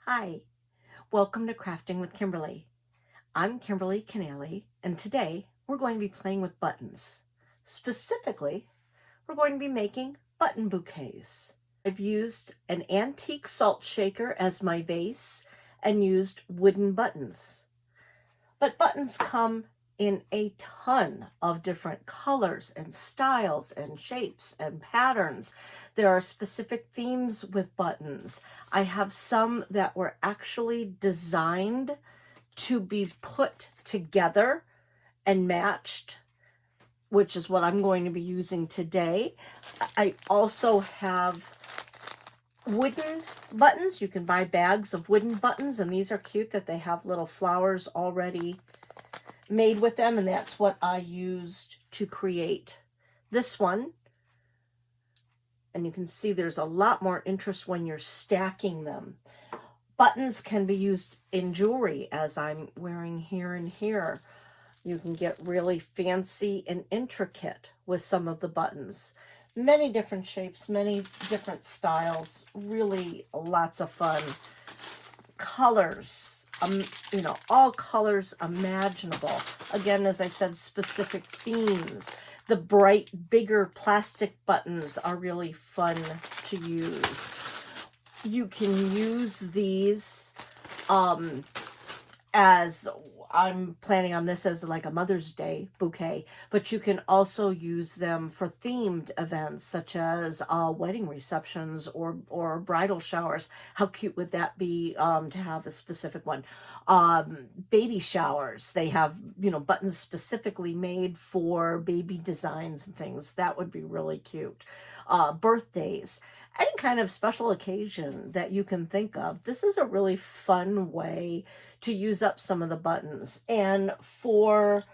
Hi, welcome to Crafting with Kimberly. I'm Kimberly Canali, and today we're going to be playing with buttons. Specifically, we're going to be making button bouquets. I've used an antique salt shaker as my base and used wooden buttons. But buttons come in a ton of different colors and styles and shapes and patterns. There are specific themes with buttons. I have some that were actually designed to be put together and matched, which is what I'm going to be using today. I also have wooden buttons. You can buy bags of wooden buttons, and these are cute that they have little flowers already made with them, and that's what I used to create this one. And you can see there's a lot more interest when you're stacking them. Buttons can be used in jewelry, as I'm wearing here and here. You can get really fancy and intricate with some of the buttons. Many different shapes, many different styles, really lots of fun. Colors, all colors imaginable. Again, as I said, specific themes. The bright, bigger plastic buttons are really fun to use. You can use these as I'm planning on this as like a Mother's Day bouquet, but you can also use them for themed events such as wedding receptions or bridal showers. How cute would that be to have a specific one? Baby showers, they have, buttons specifically made for baby designs and things. That would be really cute. Birthdays, any kind of special occasion that you can think of. This is a really fun way to use up some of the buttons. And for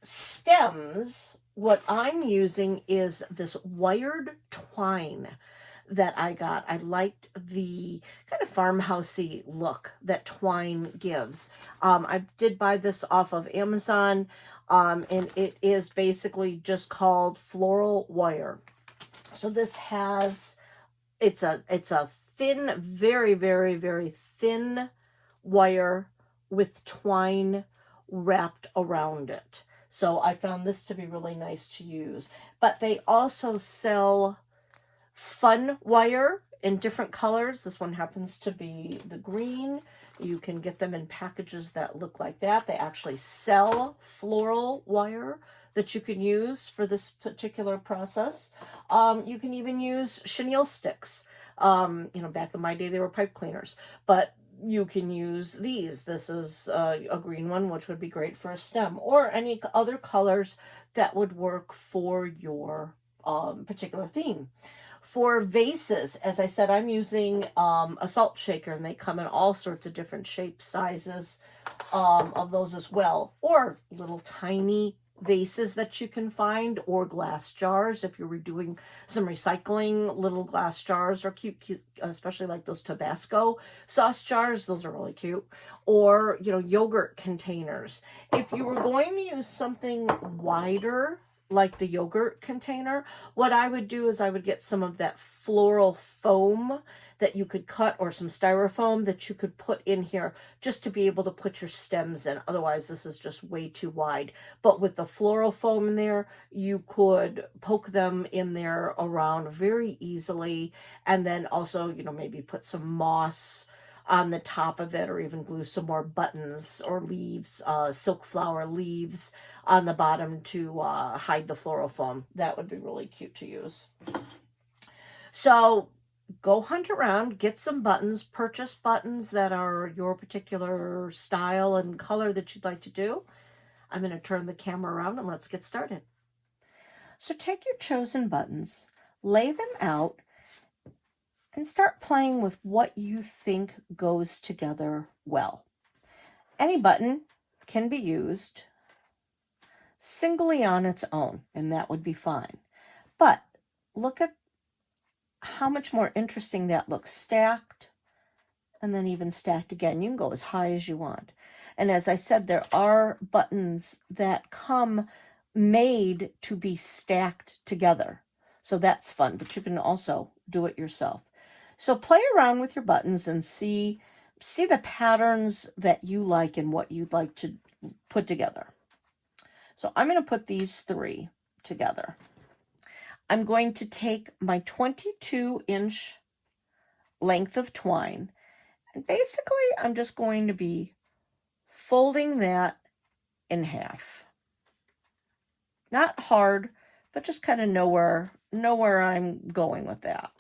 stems, what I'm using is this wired twine that I got. I liked the kind of farmhousey look that twine gives. I did buy this off of Amazon, and it is basically just called floral wire. So this has, it's a thin, very, very, very thin wire with twine wrapped around it. So I found this to be really nice to use. But they also sell fun wire in different colors. This one happens to be the green. You can get them in packages that look like that. They actually sell floral wire that you can use for this particular process. You can even use chenille sticks. Back in my day, they were pipe cleaners, but you can use these. This is a green one, which would be great for a stem, or any other colors that would work for your particular theme. For vases, as I said, I'm using a salt shaker, and they come in all sorts of different shapes, sizes of those as well, or little tiny vases that you can find, or glass jars. If you're doing some recycling, little glass jars are cute, especially like those Tabasco sauce jars. Those are really cute. Or, yogurt containers. If you were going to use something wider, like the yogurt container, what I would do is I would get some of that floral foam that you could cut, or some styrofoam that you could put in here just to be able to put your stems in. Otherwise, this is just way too wide. But with the floral foam in there, you could poke them in there around very easily. And then also, maybe put some moss on the top of it, or even glue some more buttons or leaves, silk flower leaves on the bottom to hide the floral foam. That would be really cute to use. So go hunt around, get some buttons, purchase buttons that are your particular style and color that you'd like to do. I'm going to turn the camera around and let's get started. So take your chosen buttons, lay them out, and start playing with what you think goes together well. Any button can be used singly on its own, and that would be fine. But look at how much more interesting that looks stacked, and then even stacked again. You can go as high as you want. And as I said, there are buttons that come made to be stacked together. So that's fun, but you can also do it yourself. So play around with your buttons and see see the patterns that you like and what you'd like to put together. So I'm going to put these 3 together. I'm going to take my 22-inch length of twine, and basically I'm just going to be folding that in half. Not hard, but just kind of know where I'm going with that.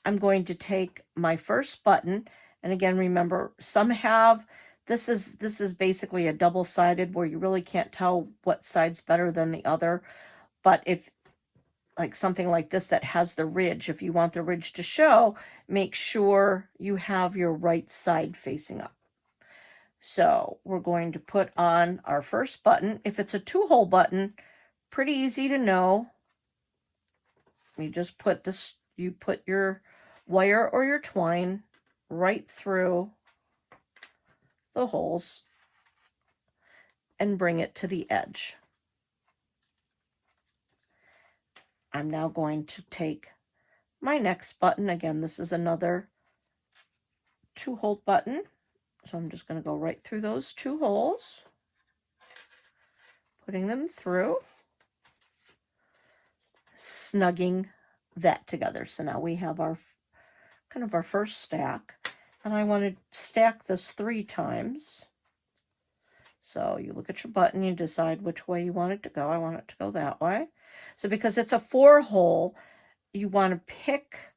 I'm going to take my first button, and again, remember, some have, this is basically a double-sided where you really can't tell what side's better than the other. But if, like something like this that has the ridge, if you want the ridge to show, make sure you have your right side facing up. So we're going to put on our first button. If it's a 2-hole button, pretty easy to know. You just put this, you put your wire or your twine right through the holes and bring it to the edge. I'm now going to take my next button. Again, this is another 2-hole button. So I'm just going to go right through those 2 holes, putting them through, snugging that together. So now we have our kind of our first stack, and I want to stack this 3 times. So you look at your button, you decide which way you want it to go. I want it to go that way. So because it's a 4-hole, you want to pick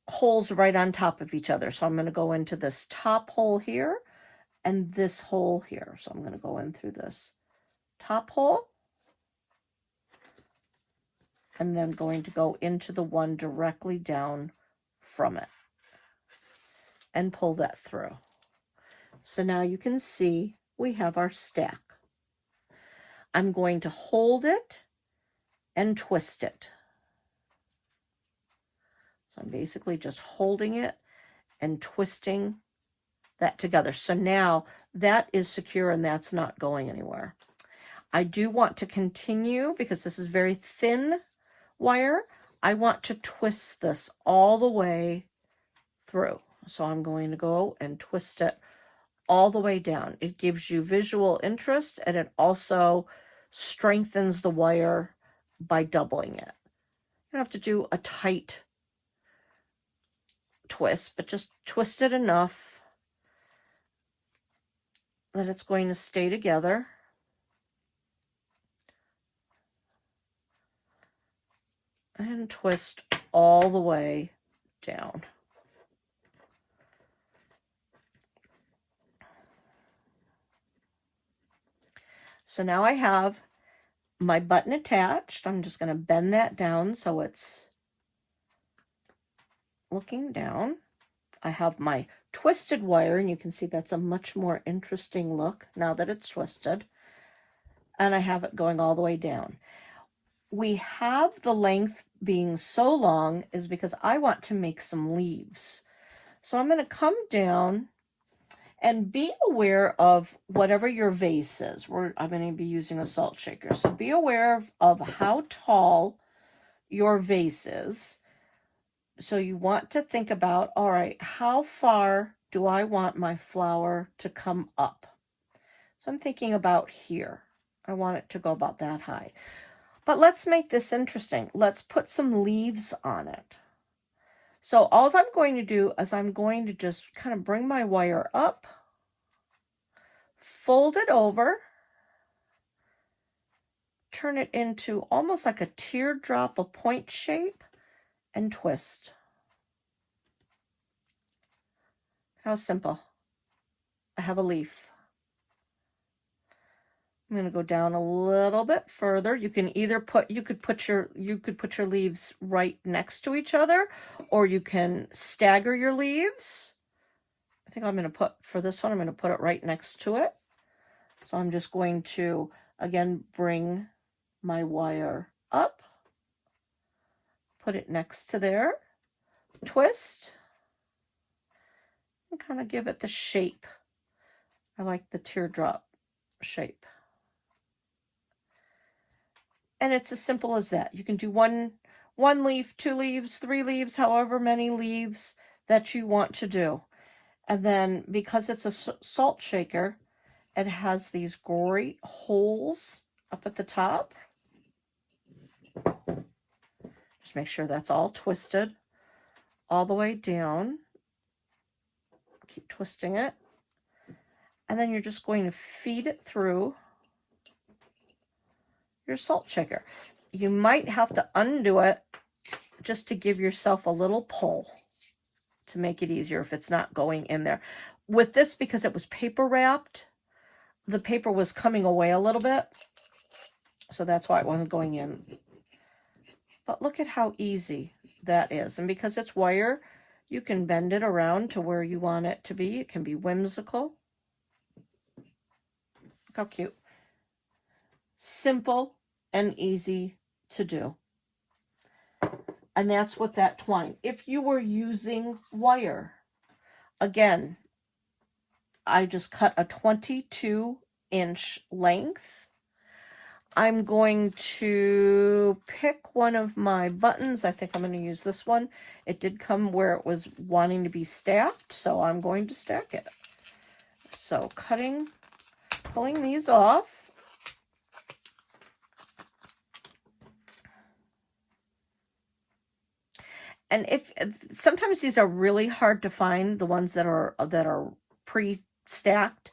holes right on top of each other. So I'm going to go into this top hole here and this hole here. So I'm going to go in through this top hole, and then going to go into the one directly down from it and pull that through. So now you can see we have our stack. I'm going to hold it and twist it. So I'm basically just holding it and twisting that together. So now that is secure and that's not going anywhere. I do want to continue, because this is very thin wire, I want to twist this all the way through. So I'm going to go and twist it all the way down. It gives you visual interest, and it also strengthens the wire by doubling it. You don't have to do a tight twist, but just twist it enough that it's going to stay together. And twist all the way down. So now I have my button attached. I'm just going to bend that down so it's looking down. I have my twisted wire, and you can see that's a much more interesting look now that it's twisted. And I have it going all the way down. We have the length being so long is because I want to make some leaves. So I'm going to come down and be aware of whatever your vase is. I'm going to be using a salt shaker. So be aware of how tall your vase is. So you want to think about, all right, how far do I want my flower to come up? So I'm thinking about here. I want it to go about that high. But let's make this interesting. Let's put some leaves on it. So all I'm going to do is I'm going to just kind of bring my wire up, fold it over, turn it into almost like a teardrop, a point shape, and twist. How simple. I have a leaf. I'm going to go down a little bit further. You can either put your leaves right next to each other, or you can stagger your leaves. I think I'm going to put, for this one, I'm going to put it right next to it. So I'm just going to, again, bring my wire up, put it next to there, twist, and kind of give it the shape. I like the teardrop shape. And it's as simple as that. You can do one leaf, 2 leaves, 3 leaves, however many leaves that you want to do. And then because it's a salt shaker, it has these great holes up at the top. Just make sure that's all twisted all the way down. Keep twisting it. And then you're just going to feed it through your salt shaker. You might have to undo it just to give yourself a little pull to make it easier if it's not going in there. With this, because it was paper wrapped, the paper was coming away a little bit, so that's why it wasn't going in. But look at how easy that is. And because it's wire, you can bend it around to where you want it to be. It can be whimsical. Look how cute. Simple and easy to do. And that's with that twine. If you were using wire, again, I just cut a 22-inch length. I'm going to pick one of my buttons. I think I'm going to use this one. It did come where it was wanting to be stacked, so I'm going to stack it. So pulling these off. And if sometimes these are really hard to find, the ones that are pre-stacked,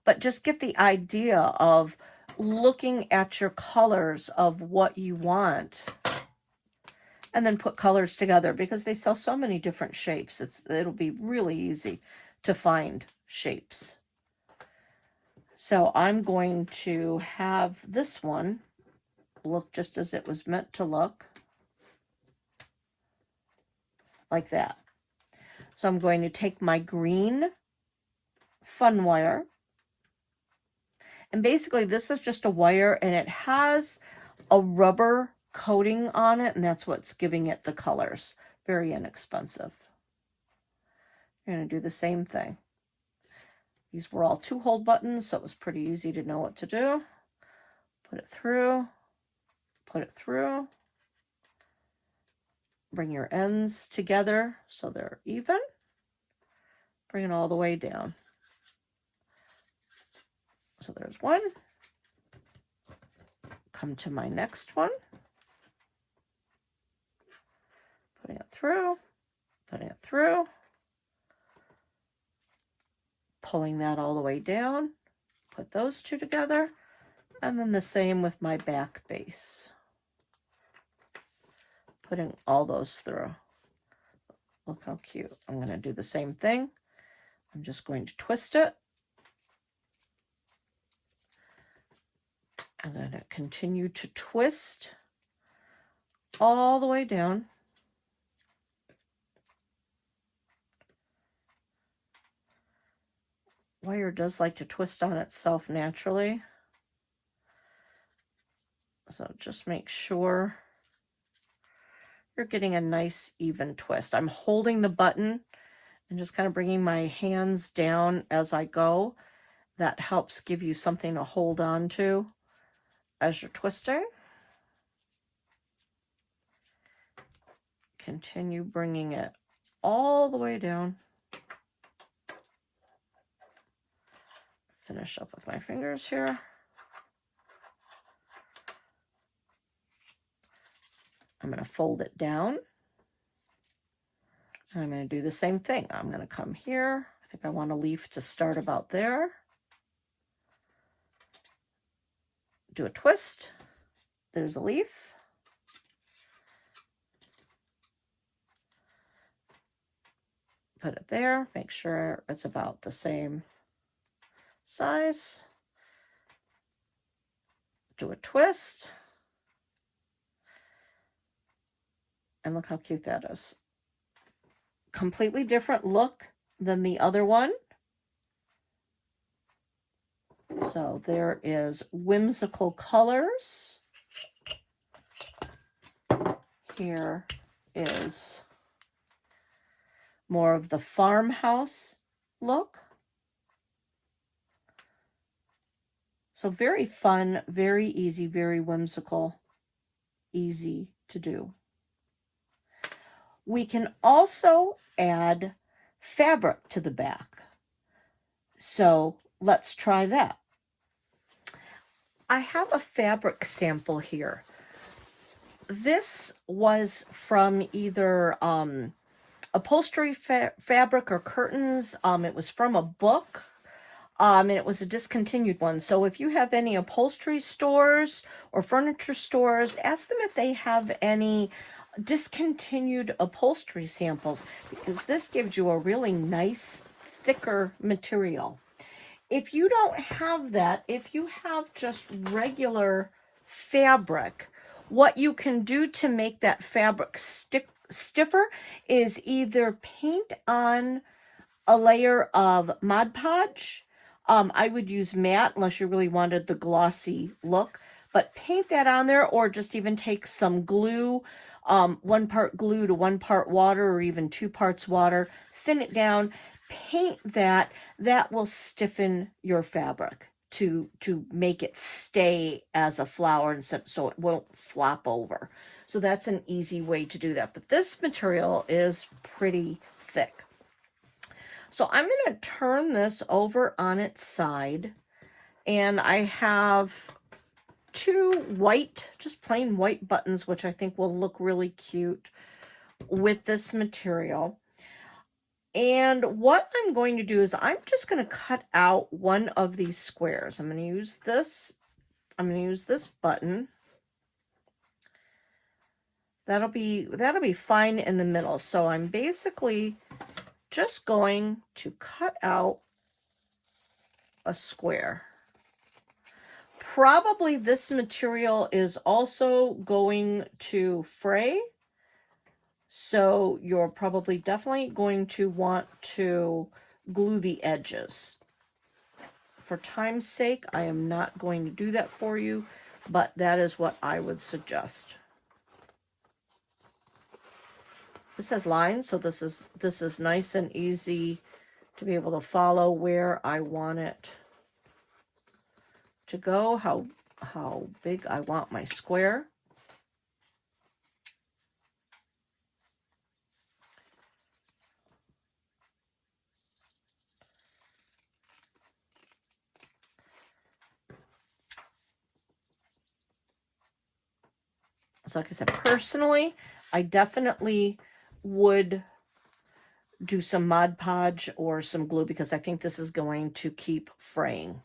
but just get the idea of looking at your colors of what you want, and then put colors together, because they sell so many different shapes. It'll be really easy to find shapes. So I'm going to have this one look just as it was meant to look. Like that. So I'm going to take my green fun wire, and basically this is just a wire, and it has a rubber coating on it, and that's what's giving it the colors. Very inexpensive. You're going to do the same thing. These were all 2-hole buttons, so it was pretty easy to know what to do. Put it through, put it through. Bring your ends together so they're even. Bring it all the way down. So there's one. Come to my next one. Putting it through, putting it through. Pulling that all the way down. Put those two together. And then the same with my back base. Putting all those through. Look how cute. I'm going to do the same thing. I'm just going to twist it. I'm going to continue to twist all the way down. Wire does like to twist on itself naturally. So just make sure you're getting a nice even twist. I'm holding the button and just kind of bringing my hands down as I go. That helps give you something to hold on to as you're twisting. Continue bringing it all the way down. Finish up with my fingers here. I'm going to fold it down. And I'm going to do the same thing. I'm going to come here. I think I want a leaf to start about there. Do a twist. There's a leaf. Put it there. Make sure it's about the same size. Do a twist. And look how cute that is. Completely different look than the other one. So there is whimsical colors. Here is more of the farmhouse look. So very fun, very easy, very whimsical, easy to do. We can also add fabric to the back. So let's try that. I have a fabric sample here. This was from either upholstery fabric or curtains. It was from a book. And it was a discontinued one. So if you have any upholstery stores or furniture stores, ask them if they have any discontinued upholstery samples, because this gives you a really nice, thicker material. If you don't have that, if you have just regular fabric, what you can do to make that fabric stiffer is either paint on a layer of Mod Podge. I would use matte unless you really wanted the glossy look, but paint that on there, or just even take some glue, 1 part glue to 1 part water, or even 2 parts water, thin it down, paint that. That will stiffen your fabric to make it stay as a flower, and so it won't flop over. So that's an easy way to do that. But this material is pretty thick. So I'm going to turn this over on its side, and I have 2 white, just plain white buttons, which I think will look really cute with this material. And what I'm going to do is I'm just going to cut out one of these squares. I'm going to use this. I'm going to use this button. That'll be fine in the middle. So I'm basically just going to cut out a square. Probably this material is also going to fray, so you're probably definitely going to want to glue the edges. For time's sake, I am not going to do that for you, but that is what I would suggest. This has lines, so this is nice and easy to be able to follow where I want it to go, how big I want my square. So like I said, personally, I definitely would do some Mod Podge or some glue, because I think this is going to keep fraying.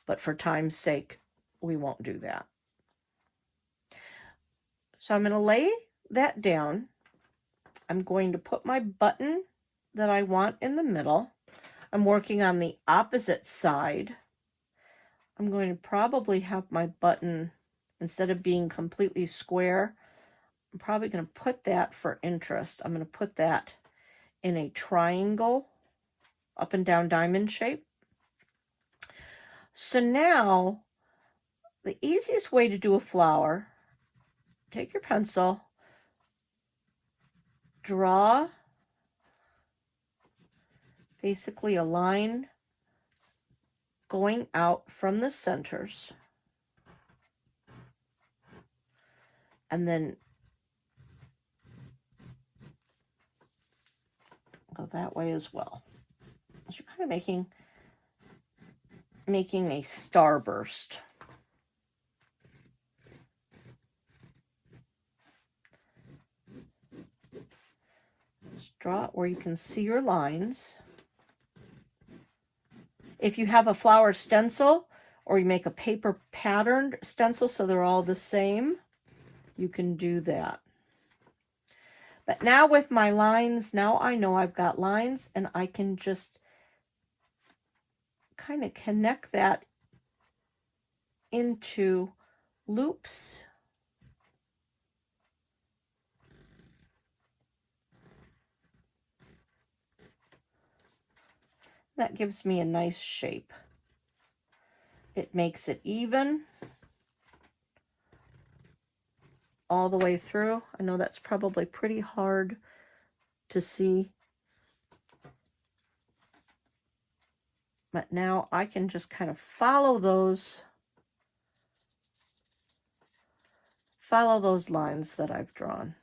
But for time's sake, we won't do that. So I'm going to lay that down. I'm going to put my button that I want in the middle. I'm working on the opposite side. I'm going to probably have my button, instead of being completely square, I'm probably going to put that, for interest, I'm going to put that in a triangle, up and down diamond shape. So now, the easiest way to do a flower, take your pencil, draw basically a line going out from the centers, and then go that way as well. So you're kind of making a starburst. Just draw it where you can see your lines. If you have a flower stencil, or you make a paper patterned stencil so they're all the same, you can do that. But now with my lines, now I know I've got lines, and I can just kind of connect that into loops. That gives me a nice shape. It makes it even all the way through. I know that's probably pretty hard to see, but now I can just kind of follow those lines that I've drawn.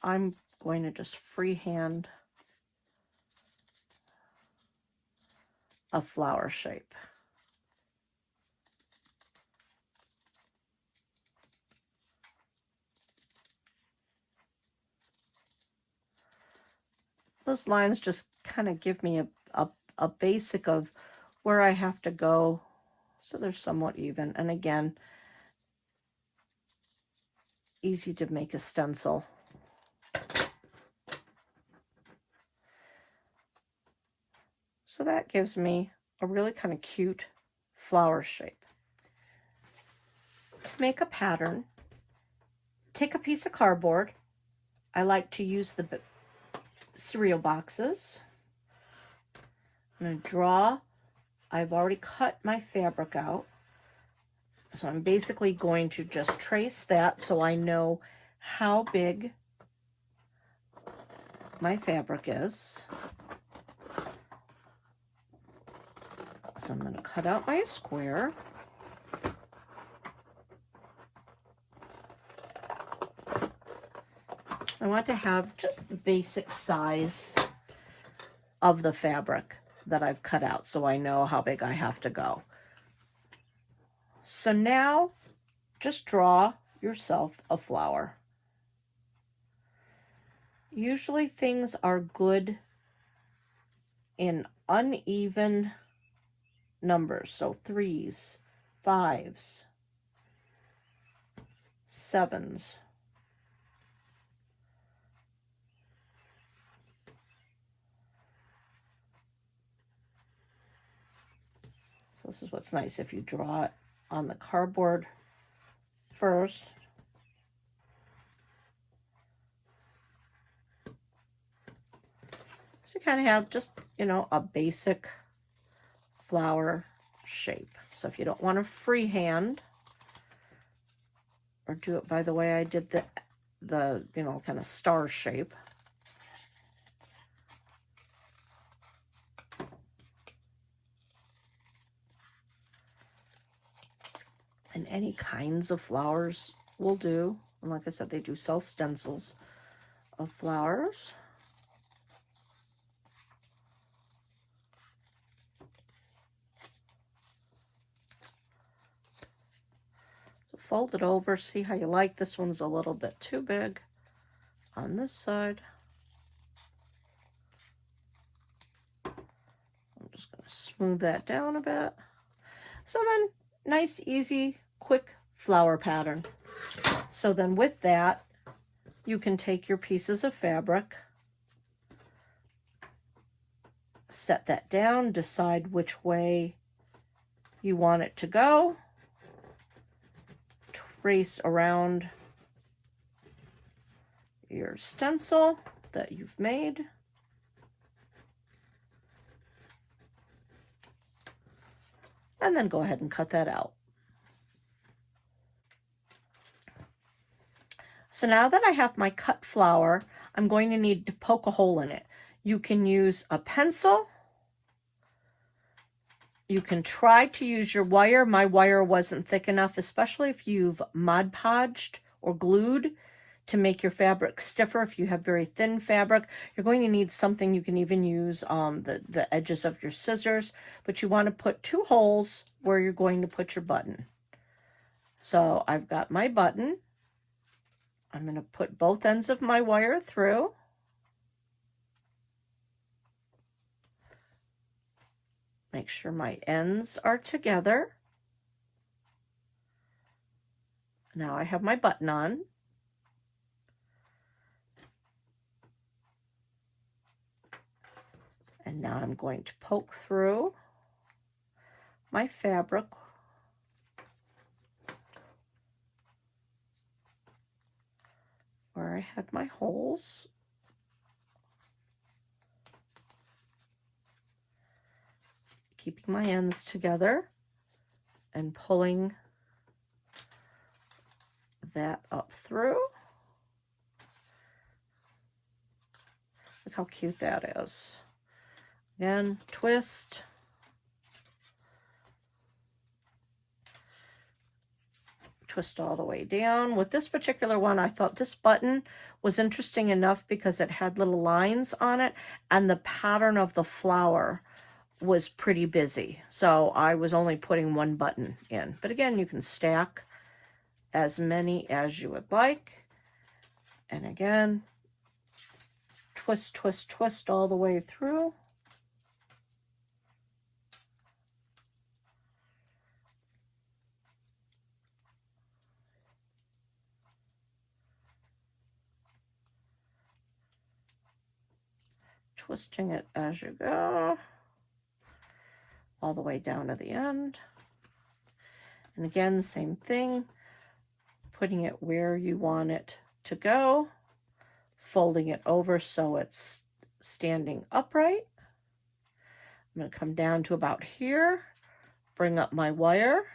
I'm going to just freehand a flower shape. Those lines just kind of give me a basic of where I have to go, so they're somewhat even. And again, easy to make a stencil. So that gives me a really kind of cute flower shape. To make a pattern, take a piece of cardboard. I like to use the cereal boxes. I'm going to draw. I've already cut my fabric out. So I'm basically going to just trace that so I know how big my fabric is. So I'm going to cut out my square. I want to have just the basic size of the fabric that I've cut out so I know how big I have to go. So now just draw yourself a flower. Usually things are good in uneven numbers, so 3s, 5s, 7s. So this is what's nice, if you draw it on the cardboard first. So you kind of have just, you know, a basic flower shape. So if you don't want to freehand or do it by the way I did the you know, kind of star shape, and any kinds of flowers will do. And like I said, they do sell stencils of flowers. So fold it over, see how you like. This one's a little bit too big on this side. I'm just going to smooth that down a bit. So then, nice, easy, quick flower pattern. So then with that, you can take your pieces of fabric, set that down, decide which way you want it to go, trace around your stencil that you've made. And then go ahead and cut that out. So now that I have my cut flower, I'm going to need to poke a hole in it. You can use a pencil. You can try to use your wire. My wire wasn't thick enough, especially if you've Mod Podged or glued to make your fabric stiffer. If you have very thin fabric, you're going to need something. You can even use the edges of your scissors, but you want to put 2 holes where you're going to put your button. So I've got my button. I'm going to put both ends of my wire through. Make sure my ends are together. Now I have my button on. And now I'm going to poke through my fabric where I had my holes. Keeping my ends together and pulling that up through. Look how cute that is. Again, twist. Twist all the way down. With this particular one, I thought this button was interesting enough because it had little lines on it, and the pattern of the flower was pretty busy. So I was only putting one button in. But again, you can stack as many as you would like. And again, twist, twist, twist all the way through. Twisting it as you go, all the way down to the end. And again, same thing, putting it where you want it to go, folding it over so it's standing upright. I'm going to come down to about here, bring up my wire,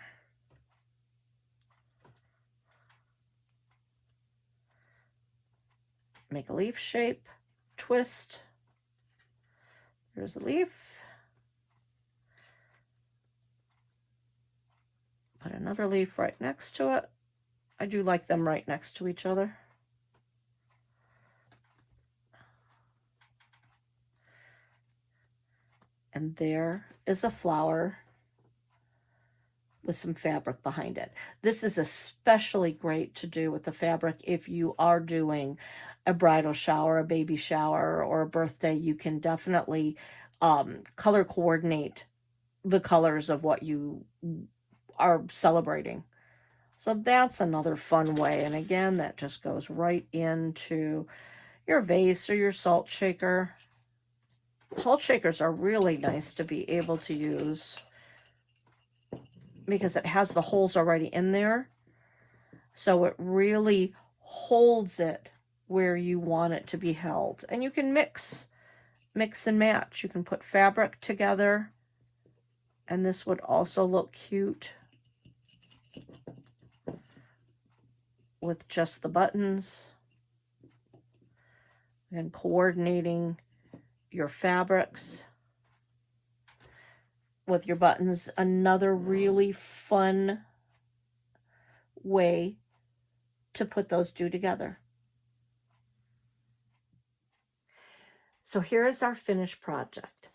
make a leaf shape, twist. There's a leaf. Put another leaf right next to it. I do like them right next to each other. And there is a flower with some fabric behind it. This is especially great to do with the fabric if you are doing a bridal shower, a baby shower, or a birthday. You can definitely color coordinate the colors of what you are celebrating. So that's another fun way. And again, that just goes right into your vase or your salt shaker. Salt shakers are really nice to be able to use because it has the holes already in there. So it really holds it where you want it to be held. And you can mix and match. You can put fabric together. And this would also look cute with just the buttons. And coordinating your fabrics with your buttons. Another really fun way to put those two together. So here is our finished project.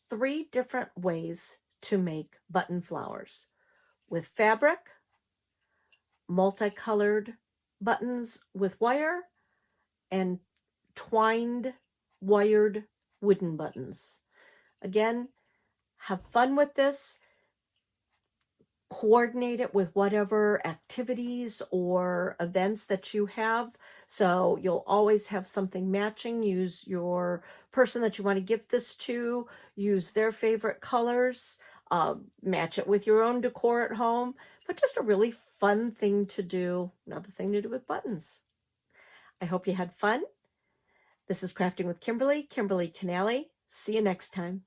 3 different ways to make button flowers with fabric, multicolored buttons with wire, and twined wired wooden buttons. Again, have fun with this. Coordinate it with whatever activities or events that you have. So you'll always have something matching. Use your person that you want to gift this to. Use their favorite colors. Match it with your own decor at home. But just a really fun thing to do. Another thing to do with buttons. I hope you had fun. This is Crafting with Kimberly, Kimberly Canale. See you next time.